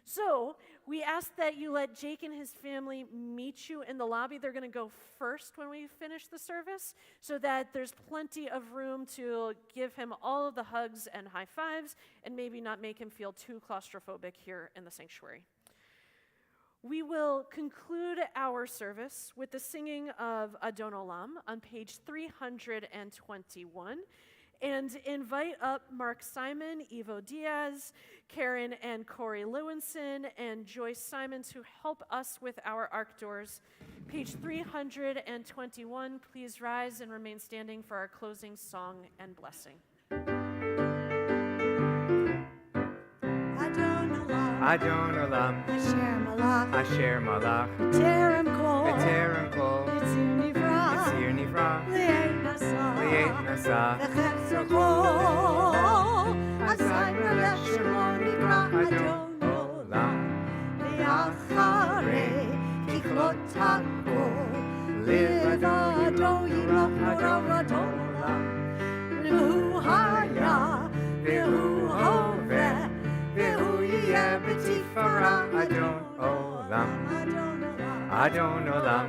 So we ask that you let Jake and his family meet you in the lobby. They're going to go first when we finish the service so that there's plenty of room to give him all of the hugs and high fives and maybe not make him feel too claustrophobic here in the sanctuary. We will conclude our service with the singing of Adon Olam on page 321. And invite up Mark Simon, Ivo Diaz, Karen and Corey Lewinson, and Joyce Simon to help us with our ark doors. Page 321, please rise and remain standing for our closing song and blessing. Adon Olam, Asher Malach, Asher Malach, Terem Kol, B'terem Kol, Yitzir Nivra, Yitzir Nivra, Li'et Nasa, Li'et Nasa, V'chefzer Kol, Asai Melech Shemo Nikra Adon Olam, V'yacharei Kichlot HaKol, Livado Yimloch Nora Adon Adon Olam, Adon Olam,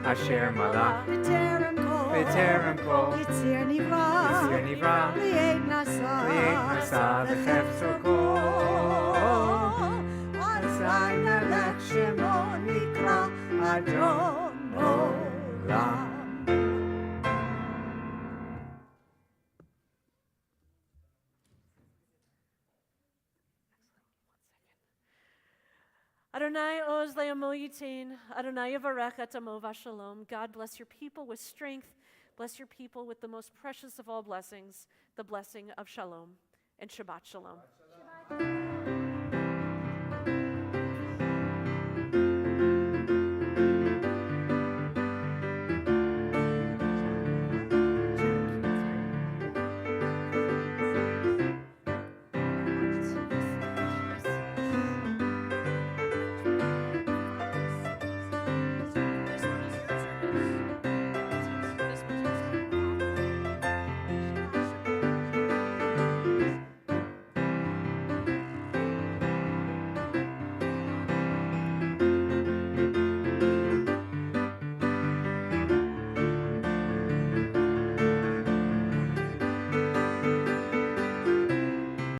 Asher Malach, B'terem Kol, Yitzir Nivra, Li'ed Nasa, V'chefzo Kol, Asai Melech Shemo Nikra, Adon Olam. Adonai oz le'amo yitin, Adonai yavarech et amo v'shalom. God bless your people with strength. Bless your people with the most precious of all blessings, the blessing of shalom. And Shabbat shalom.